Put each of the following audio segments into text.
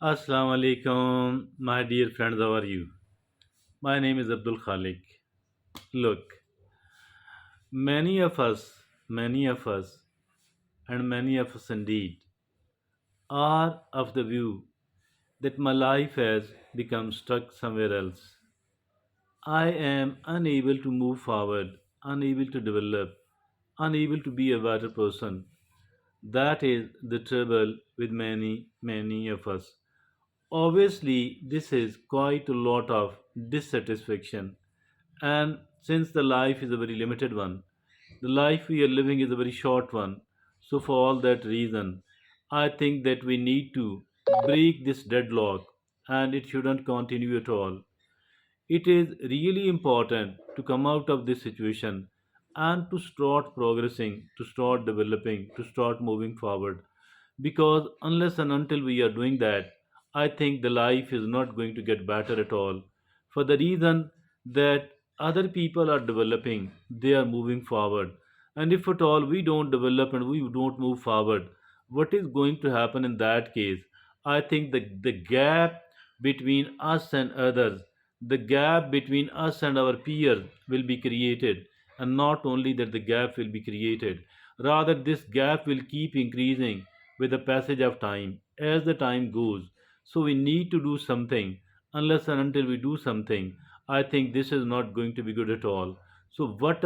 Assalamu alaikum, my dear friends. How are you? My name is Abdul Khalik. Look, many of us, and many of us indeed, are of the view that my life has become stuck somewhere else. I am unable to move forward, unable to develop, unable to be a better person. That is the trouble with many of us. Obviously, this is quite a lot of dissatisfaction. And since the life is a very limited one, the life we are living is a very short one. So, for all that reason, I think that we need to break this deadlock and it shouldn't continue at all. It is really important to come out of this situation and to start progressing, to start developing, to start moving forward. Because unless and until we are doing that, I think the life is not going to get better at all. For the reason that other people are developing, they are moving forward. And if at all we don't develop and we don't move forward, what is going to happen in that case? I think the gap between us and others, the gap between us and our peers will be created. And not only that, the gap will be created, rather, this gap will keep increasing with the passage of time as the time goes. So we need to do something. Unless and until we do something, I think this is not going to be good at all. So what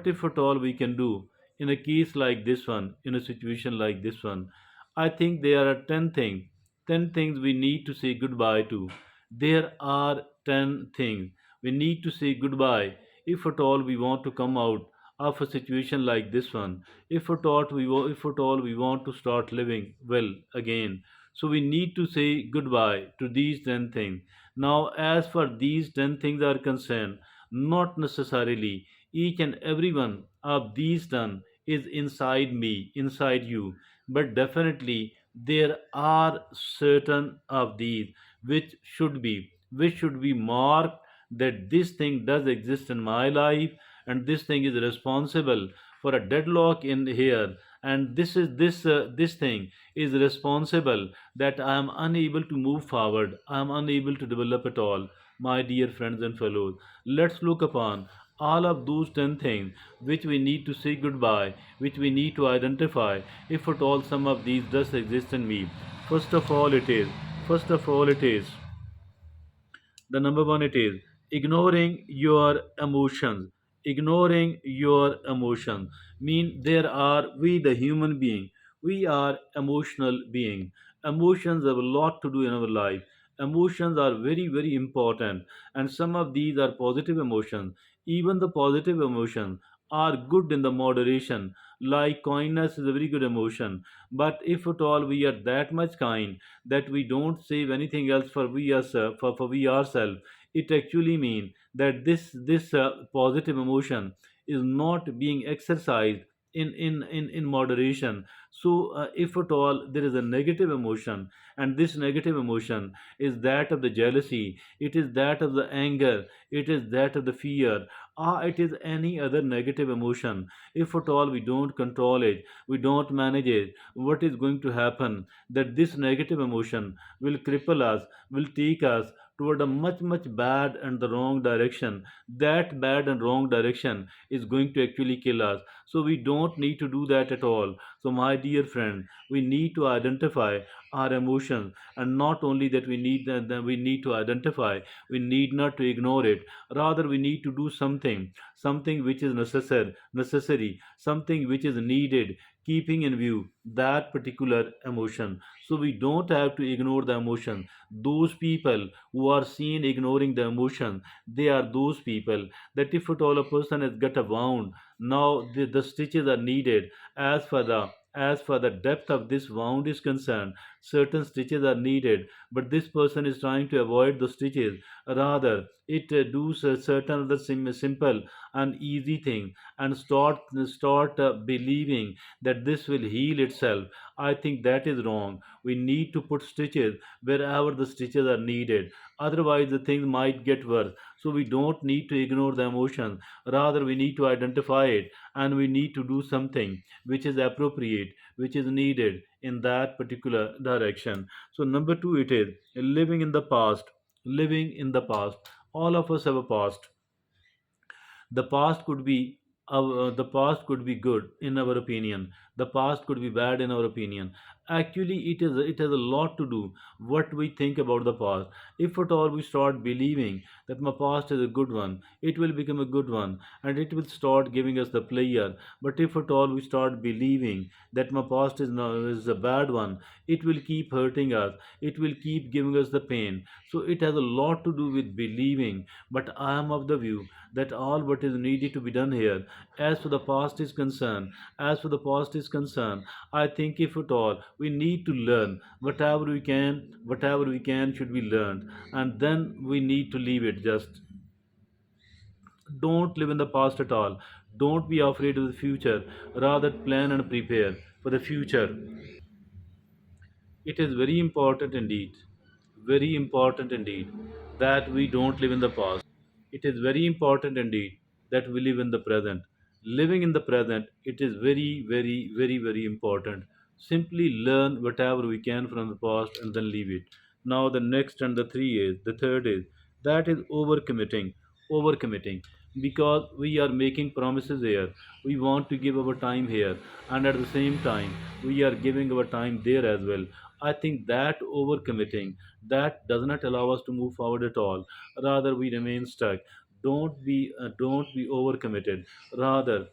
if at all we can do in a case like this one, in a situation like this one? I think there are 10 things we need to say goodbye to. There are 10 things we need to say goodbye if at all we want to come out of a situation like this one. If at all we want to start living well again, so we need to say goodbye to these 10 things. Now, as far these 10 things are concerned, not necessarily each and every one of these 10 is inside me, inside you, but definitely there are certain of these which should be marked that this thing does exist in my life, and this thing is responsible for a deadlock in here, and this thing is responsible that I am unable to move forward, I am unable to develop at all. My dear friends and fellows, let's look upon all of those 10 things which we need to say goodbye, which we need to identify if at all some of these does exist in me. First of all, it is the number one, it is ignoring your emotions. Ignoring your emotions mean there are, we the human being, we are emotional being. Emotions have a lot to do in our life. Emotions are very very important, and some of these are positive emotions. Even the positive emotions are good in the moderation. Like kindness is a very good emotion, but if at all we are that much kind that we don't save anything else for we ourselves, it actually means that this positive emotion is not being exercised in moderation. So if at all there is a negative emotion, and this negative emotion is that of the jealousy, it is that of the anger, it is that of the fear, or it is any other negative emotion, if at all we don't control it, we don't manage it, what is going to happen, that this negative emotion will cripple us, will take us toward a much much bad and the wrong direction. That bad and wrong direction is going to actually kill us. So we don't need to do that at all. So my dear friend, we need to identify our emotions, and not only that, we need to identify, we need not to ignore it. Rather, we need to do something which is necessary, something which is needed, keeping in view that particular emotion. So we don't have to ignore the emotion. Those people who are seen ignoring the emotion, they are those people that if at all a person has got a wound, now the stitches are needed. As for the depth of this wound is concerned, certain stitches are needed, but this person is trying to avoid the stitches. Rather, it does a certain other simple and easy thing, and start believing that this will heal itself. I think that is wrong. We need to put stitches wherever the stitches are needed. Otherwise, the things might get worse. So we don't need to ignore the emotion. Rather, we need to identify it, and we need to do something which is appropriate, which is needed in that particular direction. So number two, it is living in the past. Living in the past. All of us have a past. The past could be the past could be good in our opinion. The past could be bad in our opinion. Actually, it has a lot to do what we think about the past. If at all we start believing that my past is a good one, it will become a good one, and it will start giving us the pleasure. But if at all we start believing that my past is no, is a bad one, it will keep hurting us. It will keep giving us the pain. So it has a lot to do with believing. But I am of the view that all what is needed to be done here, as for the past is concerned, as for the past is concerned, I think if at all we need to learn whatever we can should be learned, and then we need to leave it. Just don't live in the past at all. Don't be afraid of the future. Rather plan and prepare for the future. It is very important indeed, that we don't live in the past. It is very important indeed that we live in the present. Living in the present, it is very, very, very, very important. Simply learn whatever we can from the past and then leave it. Now the next and the third is, that is overcommitting. Overcommitting. Because we are making promises here. We want to give our time here, and at the same time we are giving our time there as well. I think that overcommitting, that does not allow us to move forward at all. Rather, we remain stuck. Don't be overcommitted. Rather,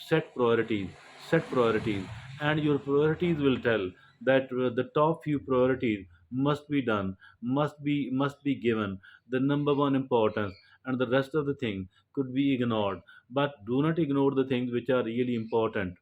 set priorities. Set priorities, and your priorities will tell that the top few priorities must be done, must be given the number one importance, and the rest of the things could be ignored. But do not ignore the things which are really important,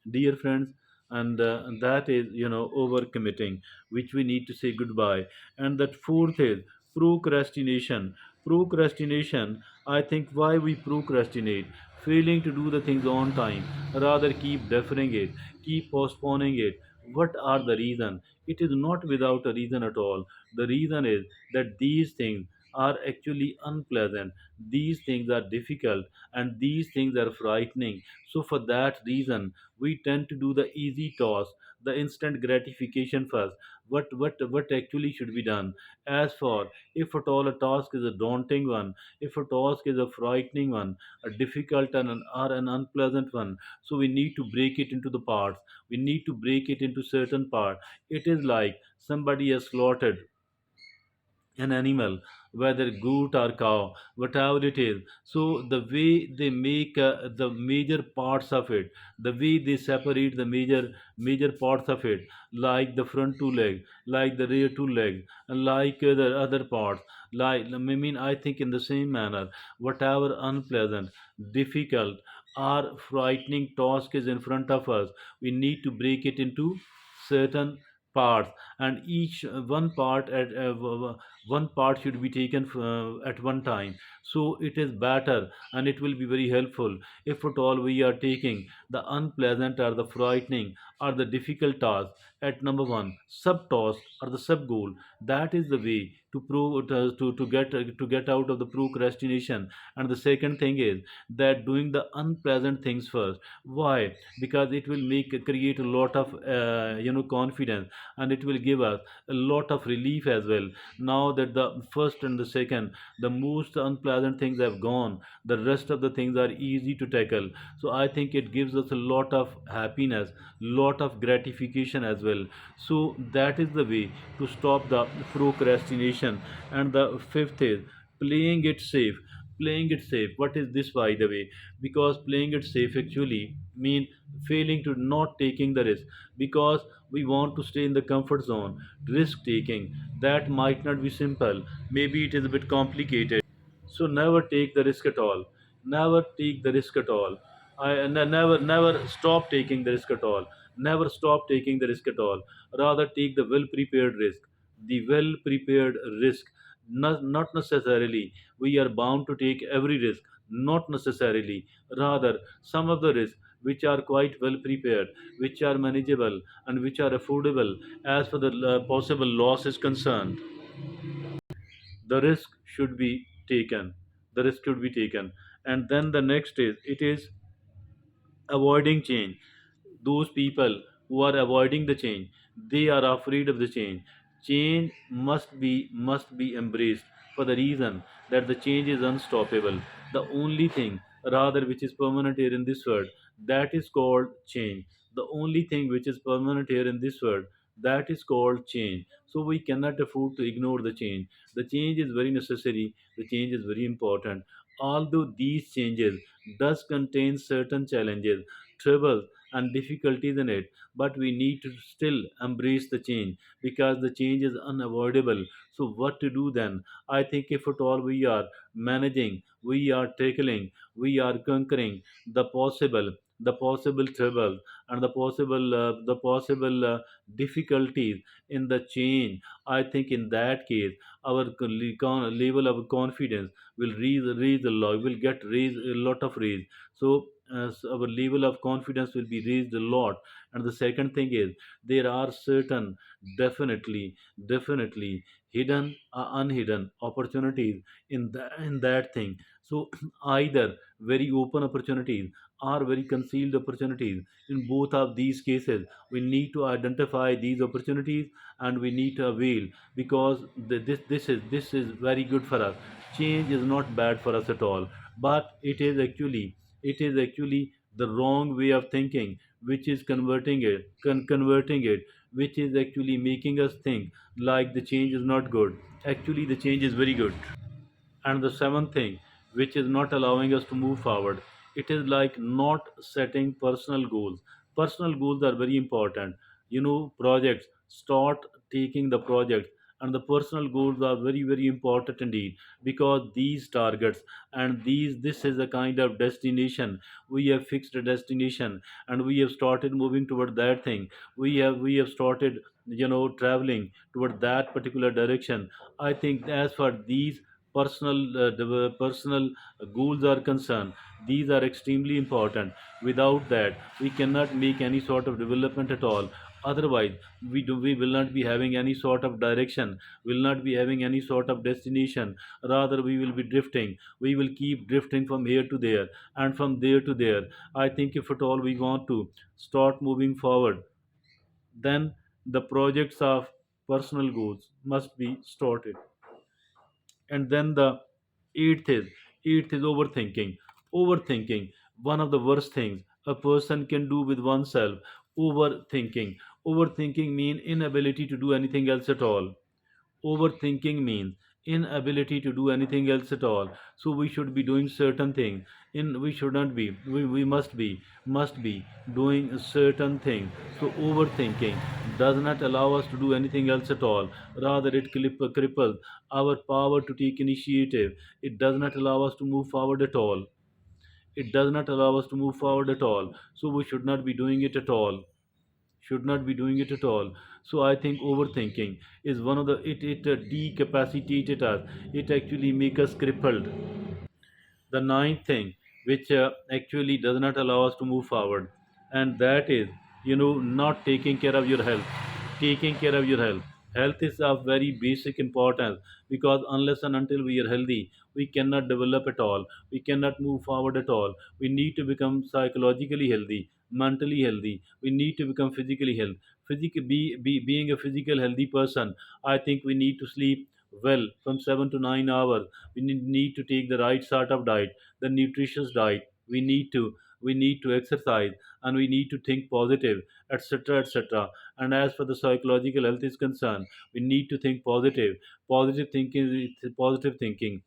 dear friends. And that is, overcommitting, which we need to say goodbye. And that fourth is procrastination. Procrastination, I think, why we procrastinate, failing to do the things on time, rather keep deferring it, keep postponing it. What are the reason? It is not without a reason at all. The reason is that these things are actually unpleasant, these things are difficult, and these things are frightening. So for that reason, we tend to do the easy task, the instant gratification first. What actually should be done? As for, if at all a task is a daunting one, if a task is a frightening one, a difficult or an unpleasant one, so we need to break it into the parts. We need to break it into certain parts. It is like somebody has slaughtered an animal, whether goat or cow, whatever it is. So the way they make the major parts of it, the way they separate the major parts of it, like the front two legs, like the rear two legs, and like the other parts. Like, I mean, I think in the same manner, whatever unpleasant, difficult, or frightening task is in front of us, we need to break it into certain parts, and each one part should be taken at one time. So it is better, and it will be very helpful if at all we are taking the unpleasant or the frightening or the difficult task at number one sub task or the sub goal. That is the way to prove to get out of the procrastination. And the second thing is that doing the unpleasant things first. Why? Because it will make create a lot of confidence, and it will give us a lot of relief as well. Now that the first and the second, the most unpleasant things have gone, the rest of the things are easy to tackle. So I think it gives us a lot of happiness, lot of gratification as well. So that is the way to stop the procrastination. And the fifth is playing it safe. Playing it safe, what is this, by the way? Because playing it safe actually mean failing to not taking the risk, because we want to stay in the comfort zone. Risk taking, that might not be simple, maybe it is a bit complicated. So never take the risk at all. Never take the risk at all. Never stop taking the risk at all. Never stop taking the risk at all. Rather take the well prepared risk. The well prepared risk. Not necessarily we are bound to take every risk. Not necessarily. Rather, some of the risks which are quite well prepared, which are manageable, and which are affordable as for the possible loss is concerned, the risk should be taken. The risk should be taken. And then the next is, it is avoiding change. Those people who are avoiding the change, They are afraid of the change. Change must be embraced for the reason that the change is unstoppable. The only thing rather which is permanent here in this world, that is called change. The only thing which is permanent here in this world, that is called change. So we cannot afford to ignore the change. The change is very necessary. The change is very important. Although these changes does contain certain challenges, troubles, and difficulties in it, but we need to still embrace the change because the change is unavoidable. So what to do then? I think if at all we are managing, we are tackling, we are conquering the possible trouble and the possible difficulties in the change, I think in that case our level of confidence will raise a lot, will get raised a lot of raise. So our level of confidence will be raised a lot. And the second thing is, there are certain, definitely hidden or unhidden opportunities in that thing. So either very open opportunities or very concealed opportunities. In both of these cases, we need to identify these opportunities and we need to avail, because this is very good for us. Change is not bad for us at all, but it is actually the wrong way of thinking which is converting it, which is actually making us think like the change is not good. Actually the change is very good. And the seventh thing which is not allowing us to move forward, it is like not setting personal goals. Personal goals are very important. Projects, start taking the projects, and the personal goals are very very important indeed, because these targets and this is a kind of destination. We have fixed a destination and we have started moving toward that thing. We have started traveling toward that particular direction. I think as for these personal goals are concerned, these are extremely important. Without that, we cannot make any sort of development at all. Otherwise, we will not be having any sort of direction, will not be having any sort of destination. Rather, we will be drifting. We will keep drifting from here to there and from there to there. I think if at all we want to start moving forward, then the projects of personal goals must be started. And then the eighth is overthinking. Overthinking, one of the worst things a person can do with oneself. Overthinking mean inability to do anything else at all. Overthinking means inability to do anything else at all. So we should be doing certain things. We should not be. We must be doing a certain thing. So overthinking does not allow us to do anything else at all. Rather, it cripples our power to take initiative. It does not allow us to move forward at all. It does not allow us to move forward at all. So we should not be doing it at all. Should not be doing it at all. So I think overthinking is one of the it decapacitated us. It actually make us crippled. The ninth thing which actually does not allow us to move forward, and that is not taking care of your health. Taking care of your health is of very basic importance, because unless and until we are healthy, we cannot develop at all, we cannot move forward at all. We need to become psychologically healthy, mentally healthy. We need to become physically healthy. Being a physical healthy person, I think we need to sleep well from 7 to 9 hours. We need to take the right sort of diet, the nutritious diet. We need to exercise, and we need to think positive, etc., etc. And as for the psychological health is concerned, we need to think positive. Positive thinking,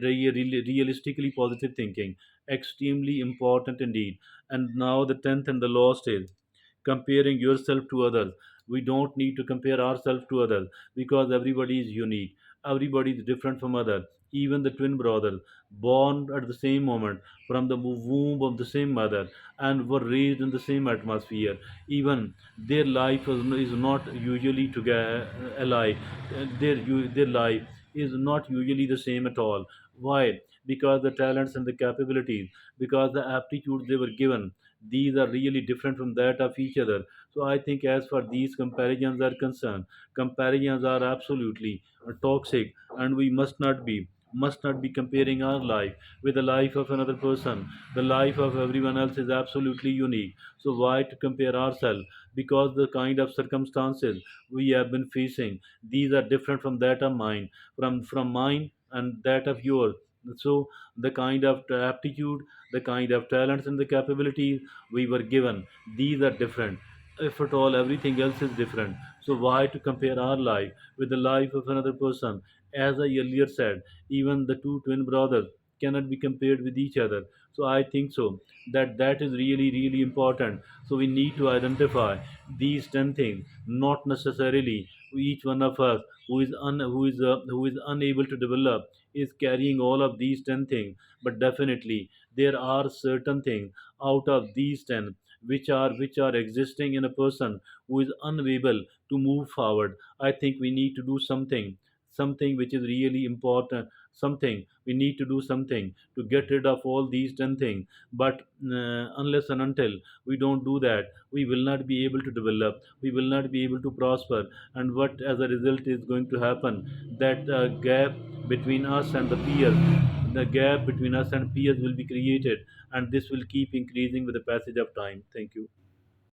realistically positive thinking, extremely important indeed. And now the 10th and the last is comparing yourself to others. We don't need to compare ourselves to others, because everybody is unique. Everybody is different from others. Even the twin brothers, born at the same moment from the womb of the same mother and were raised in the same atmosphere, even their life is not usually together alike. Their life is not usually the same at all. Why? Because the talents and the capabilities, because the aptitudes they were given, these are really different from that of each other. So I think as far these comparisons are concerned, comparisons are absolutely toxic, and we must not be. must not be comparing our life with the life of another person. The life of everyone else is absolutely unique. So why to compare ourselves? Because the kind of circumstances we have been facing, these are different from that of mine, from mine and that of yours. So the kind of aptitude, the kind of talents and the capabilities we were given, these are different. If at all everything else is different, so why to compare our life with the life of another person? As I earlier said, even the two twin brothers cannot be compared with each other. So I think so that that is really really important. So we need to identify these 10 things. Not necessarily each one of us who is unable to develop is carrying all of these 10 things, but definitely there are certain things out of these 10 which are existing in a person who is unable to move forward. I think we need to do something which is really important. Something we need to do something to get rid of all these 10 things. But unless and until we don't do that, we will not be able to develop, we will not be able to prosper. And what as a result is going to happen, that gap between us and the gap between us and peers will be created, and this will keep increasing with the passage of time. Thank you.